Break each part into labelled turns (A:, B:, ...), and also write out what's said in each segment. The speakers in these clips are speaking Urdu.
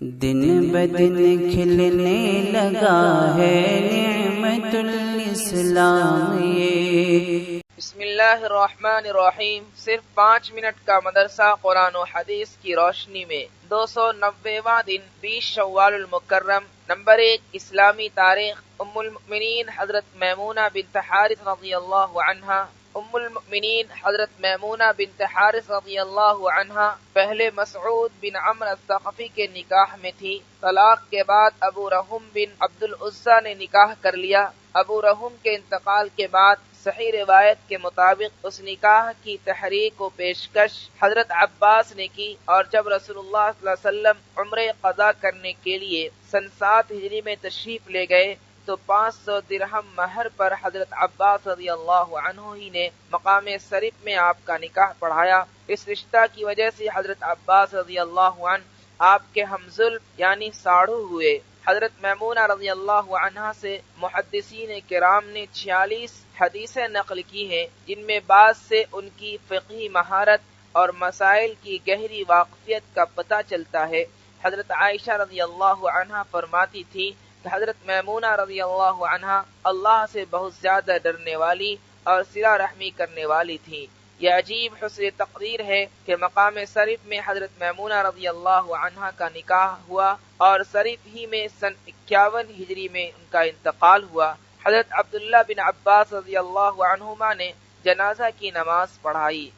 A: دن بدن کھلنے لگا ہے نعمت الاسلام یہ۔
B: بسم اللہ الرحمن الرحیم۔ صرف 5 منٹ کا مدرسہ قرآن و حدیث کی روشنی میں 290واں دن 20 شوال المکرم۔ نمبر 1، اسلامی تاریخ۔ ام المؤمنین حضرت میمونہ بنت حارث رضی اللہ عنہا ام المؤمنین حضرت میمونہ بنت حارث رضی اللہ عنہا پہلے مسعود بن عمرو الثقفی کے نکاح میں تھی۔ طلاق کے بعد ابو رحم بن عبد العزیٰ نے نکاح کر لیا۔ ابو رحم کے انتقال کے بعد صحیح روایت کے مطابق اس نکاح کی تحریک و پیشکش حضرت عباس نے کی، اور جب رسول اللہ صلی اللہ علیہ وسلم عمرے قضا کرنے کے لیے سن 7 ہجری میں تشریف لے گئے تو 500 درہم مہر پر حضرت عباس رضی اللہ عنہ ہی نے مقام شریف میں آپ کا نکاح پڑھایا۔ اس رشتہ کی وجہ سے حضرت عباس رضی اللہ عنہ آپ کے ہمزلف یعنی ساڑھو ہوئے۔ حضرت میمونہ رضی اللہ عنہا سے محدثین کرام نے 46 حدیثیں نقل کی ہیں، جن میں بعض سے ان کی فقہی مہارت اور مسائل کی گہری واقفیت کا پتہ چلتا ہے۔ حضرت عائشہ رضی اللہ عنہا فرماتی تھی کہ حضرت میمونہ رضی اللہ عنہا اللہ سے بہت زیادہ ڈرنے والی اور صلہ رحمی کرنے والی تھی۔ یہ عجیب حسن تقدیر ہے کہ مقام شریف میں حضرت میمونہ رضی اللہ عنہا کا نکاح ہوا اور شریف ہی میں سن 51 ہجری میں ان کا انتقال ہوا۔ حضرت عبداللہ بن عباس رضی اللہ عنہما نے جنازہ کی نماز پڑھائی۔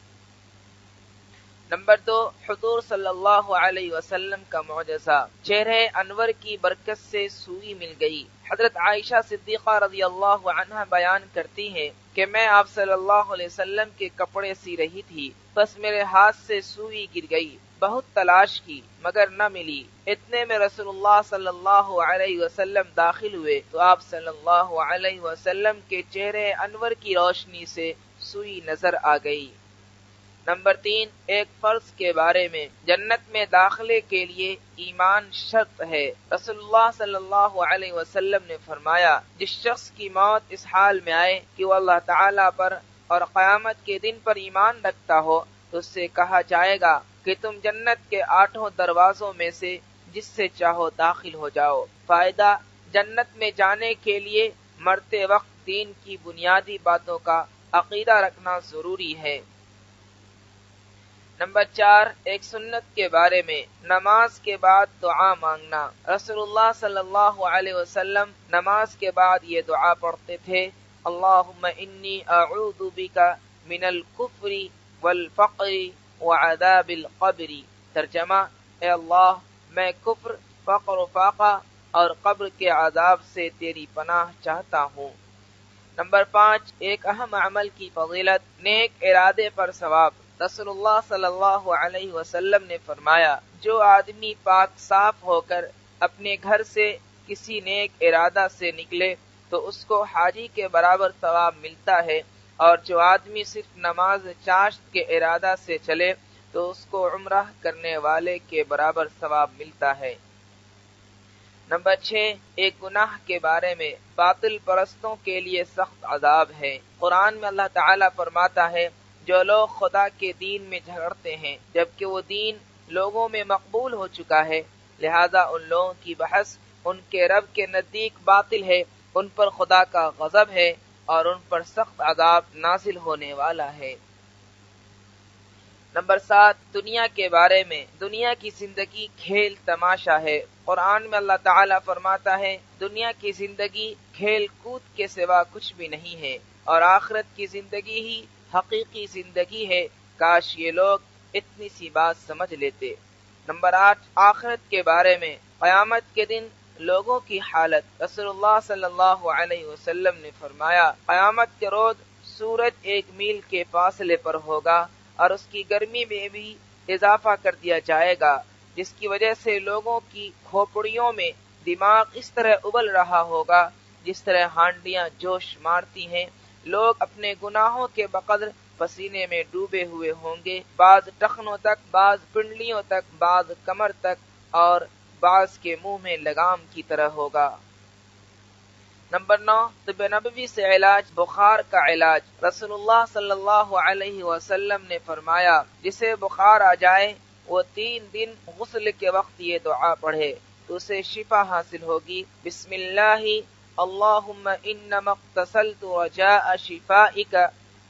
B: نمبر 2، حضور صلی اللہ علیہ وسلم کا معجزہ۔ چہرہ انور کی برکت سے سوئی مل گئی۔ حضرت عائشہ صدیقہ رضی اللہ عنہا بیان کرتی ہیں کہ میں آپ صلی اللہ علیہ وسلم کے کپڑے سی رہی تھی، بس میرے ہاتھ سے سوئی گر گئی۔ بہت تلاش کی مگر نہ ملی۔ اتنے میں رسول اللہ صلی اللہ علیہ وسلم داخل ہوئے تو آپ صلی اللہ علیہ وسلم کے چہرے انور کی روشنی سے سوئی نظر آ گئی۔ نمبر 3، ایک فرض کے بارے میں۔ جنت میں داخلے کے لیے ایمان شرط ہے۔ رسول اللہ صلی اللہ علیہ وسلم نے فرمایا، جس شخص کی موت اس حال میں آئے کہ وہ اللہ تعالیٰ پر اور قیامت کے دن پر ایمان رکھتا ہو تو اس سے کہا جائے گا کہ تم جنت کے 8 دروازوں میں سے جس سے چاہو داخل ہو جاؤ۔ فائدہ، جنت میں جانے کے لیے مرتے وقت دین کی بنیادی باتوں کا عقیدہ رکھنا ضروری ہے۔ نمبر 4، ایک سنت کے بارے میں۔ نماز کے بعد دعا مانگنا۔ رسول اللہ صلی اللہ علیہ وسلم نماز کے بعد یہ دعا پڑھتے تھے، اللہم انی اعوذ بک من الکفر والفقر وعذاب القبر۔ ترجمہ، اے اللہ، میں کفر، فقر و فاقہ اور قبر کے عذاب سے تیری پناہ چاہتا ہوں۔ نمبر 5، ایک اہم عمل کی فضیلت، نیک ارادے پر ثواب۔ رسول اللہ صلی اللہ علیہ وسلم نے فرمایا، جو آدمی پاک صاف ہو کر اپنے گھر سے کسی نیک ارادہ سے نکلے تو اس کو حاجی کے برابر ثواب ملتا ہے، اور جو آدمی صرف نماز چاشت کے ارادہ سے چلے تو اس کو عمرہ کرنے والے کے برابر ثواب ملتا ہے۔ نمبر 6، ایک گناہ کے بارے میں۔ باطل پرستوں کے لیے سخت عذاب ہے۔ قرآن میں اللہ تعالیٰ فرماتا ہے، جو لوگ خدا کے دین میں جھگڑتے ہیں جبکہ وہ دین لوگوں میں مقبول ہو چکا ہے، لہذا ان لوگوں کی بحث ان کے رب کے نزدیک باطل ہے، ان پر خدا کا غضب ہے اور ان پر سخت عذاب نازل ہونے والا ہے۔ نمبر 7، دنیا کے بارے میں۔ دنیا کی زندگی کھیل تماشا ہے۔ قرآن میں اللہ تعالیٰ فرماتا ہے، دنیا کی زندگی کھیل کود کے سوا کچھ بھی نہیں ہے، اور آخرت کی زندگی ہی حقیقی زندگی ہے، کاش یہ لوگ اتنی سی بات سمجھ لیتے۔ نمبر 8، آخرت کے بارے میں۔ قیامت کے دن لوگوں کی حالت۔ رسول اللہ صلی اللہ علیہ وسلم نے فرمایا، قیامت کے روز سورج 1 میل کے فاصلے پر ہوگا اور اس کی گرمی میں بھی اضافہ کر دیا جائے گا، جس کی وجہ سے لوگوں کی کھوپڑیوں میں دماغ اس طرح ابل رہا ہوگا جس طرح ہانڈیاں جوش مارتی ہیں۔ لوگ اپنے گناہوں کے بقدر پسینے میں ڈوبے ہوئے ہوں گے، بعض ٹخنوں تک، بعض پنڈلیوں تک، بعض کمر تک اور بعض کے منہ میں لگام کی طرح ہوگا۔ نمبر 9، طب نبوی سے علاج، بخار کا علاج۔ رسول اللہ صلی اللہ علیہ وسلم نے فرمایا، جسے بخار آ جائے وہ 3 دن غسل کے وقت یہ دعا پڑھے تو اسے شفا حاصل ہوگی۔ بسم اللہ اللہم انما اغتسلت رجاء شفائک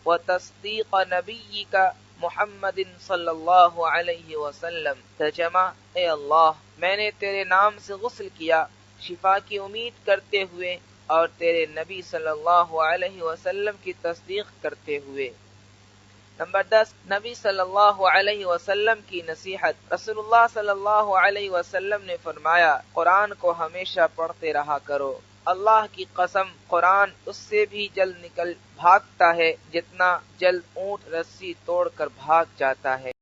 B: وتصدیق نبیک محمد صلی اللہ علیہ وسلم۔ ترجمہ: اے اللہ، میں نے تیرے نام سے غسل کیا شفا کی امید کرتے ہوئے اور تیرے نبی صلی اللہ علیہ وسلم کی تصدیق کرتے ہوئے۔ نمبر 10، نبی صلی اللہ علیہ وسلم کی نصیحت۔ رسول اللہ صلی اللہ علیہ وسلم نے فرمایا، قرآن کو ہمیشہ پڑھتے رہا کرو۔ اللہ کی قسم، قرآن اس سے بھی جلد نکل بھاگتا ہے جتنا جلد اونٹ رسی توڑ کر بھاگ جاتا ہے۔